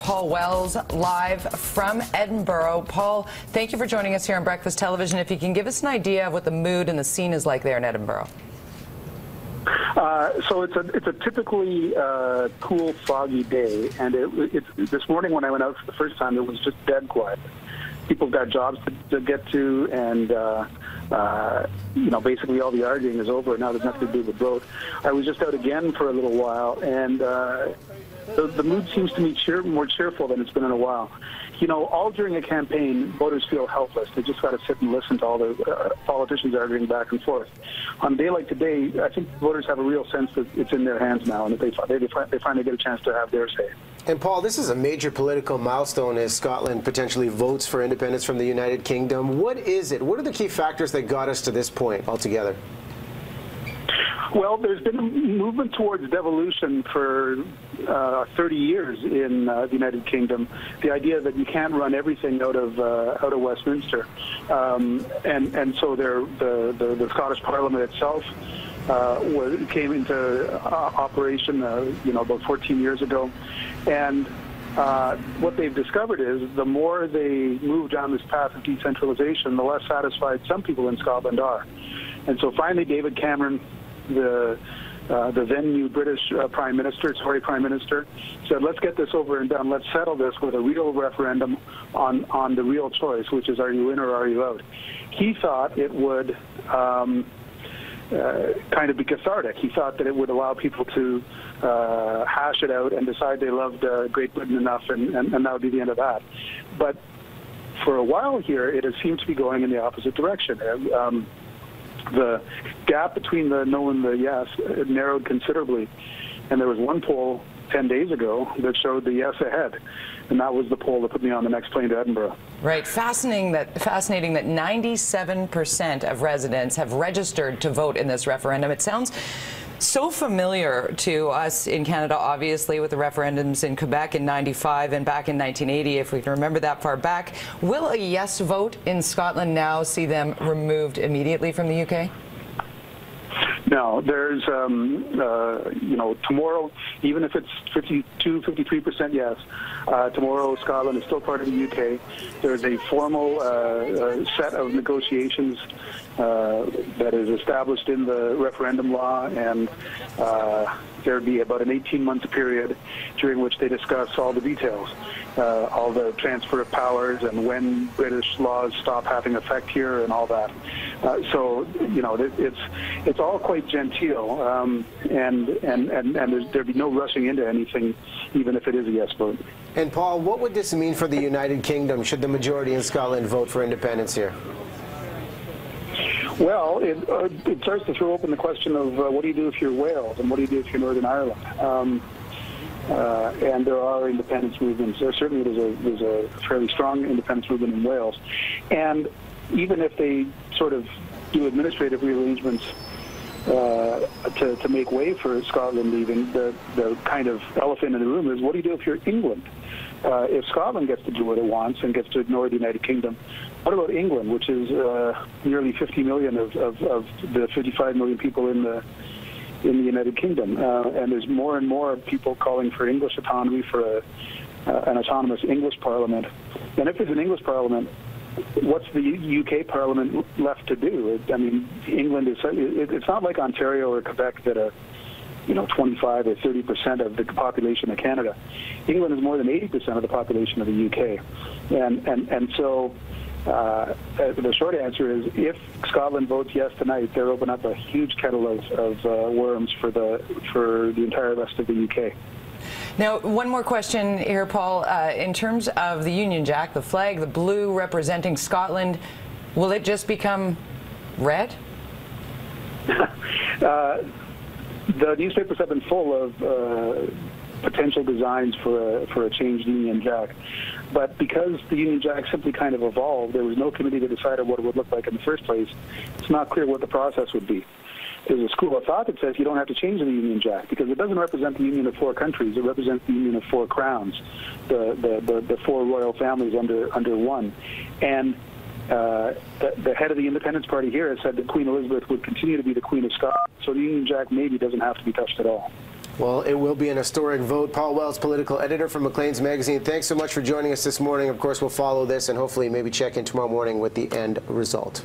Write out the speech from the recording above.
Paul Wells live from Edinburgh. Paul, thank you for joining us here on Breakfast Television. If you can give us an idea of what the mood and the scene is like there in Edinburgh. So it's a typically cool, foggy day, and this morning when I went out for the first time, it was just dead quiet. People got jobs to get to, and basically all the arguing is over. Now there's nothing to do with vote. I was just out again for a little while, and the mood seems to me more cheerful than it's been in a while. You know, all during a campaign, voters feel helpless. They just got to sit and listen to all the politicians arguing back and forth. On a day like today, I think voters have a real sense that it's in their hands now, and that they finally get a chance to have their say. And Paul, this is a major political milestone as Scotland potentially votes for independence from the United Kingdom. What is it? What are the key factors that got us to this point altogether? Well, there's been a movement towards devolution for 30 years in the United Kingdom. The idea that you can't run everything out of Westminster, and so the Scottish Parliament itself came into operation, about 14 years ago, and what they've discovered is the more they move down this path of decentralization, the less satisfied some people in Scotland are. And so finally, David Cameron, the then new British Prime Minister, Tory Prime Minister, said, let's get this over and done. Let's settle this with a real referendum on the real choice, which is, are you in or are you out? He thought it would kind of be cathartic. He thought that it would allow people to hash it out and decide they loved Great Britain enough, and that would be the end of that. But for a while here, it has seemed to be going in the opposite direction. The gap between the no and the yes narrowed considerably, and there was one poll 10 days ago that showed the yes ahead, and that was the poll that put me on the next plane to Edinburgh. Right. Fascinating that 97% of residents have registered to vote in this referendum. It sounds so familiar to us in Canada, obviously, with the referendums in Quebec in '95 and back in 1980, if we can remember that far back. Will a yes vote in Scotland now see them removed immediately from the UK? No, there's, tomorrow, even if it's 52, 53% yes, tomorrow Scotland is still part of the UK. There's a formal set of negotiations that is established in the referendum law, and there'd be about an 18-month period during which they discuss all the details, all the transfer of powers and when British laws stop having effect here and all that. So, it's all quite genteel, and there'd be no rushing into anything, even if it is a yes vote. And Paul, what would this mean for the United Kingdom should the majority in Scotland vote for independence here? Well, it starts to throw open the question of what do you do if you're Wales, and what do you do if you're Northern Ireland? And there are independence movements. Certainly there's a fairly strong independence movement in Wales. And even if they sort of do administrative rearrangements to make way for Scotland leaving, the kind of elephant in the room is, what do you do if you're England? If Scotland gets to do what it wants and gets to ignore the United Kingdom, what about England, which is nearly 50 million of the 55 million people in the United Kingdom? And there's more and more people calling for English autonomy, for an autonomous English parliament. And if there's an English parliament, what's the UK Parliament left to do? I mean, England is, it's not like Ontario or Quebec that are, 25 or 30% of the population of Canada. England is more than 80% of the population of the UK. And so the short answer is, if Scotland votes yes tonight, they'll open up a huge kettle of worms for the entire rest of the UK. Now, one more question here, Paul. In terms of the Union Jack, the flag, the blue representing Scotland, will it just become red? The newspapers have been full of potential designs for a changed Union Jack. But because the Union Jack simply kind of evolved, there was no committee that decided what it would look like in the first place. It's not clear what the process would be. There's a school of thought that says you don't have to change the Union Jack because it doesn't represent the union of four countries. It represents the union of four crowns, the four royal families under one. And the head of the Independence Party here has said that Queen Elizabeth would continue to be the Queen of Scotland, so the Union Jack maybe doesn't have to be touched at all. Well, it will be an historic vote. Paul Wells, political editor for Macleans magazine, thanks so much for joining us this morning. Of course, we'll follow this and hopefully maybe check in tomorrow morning with the end result.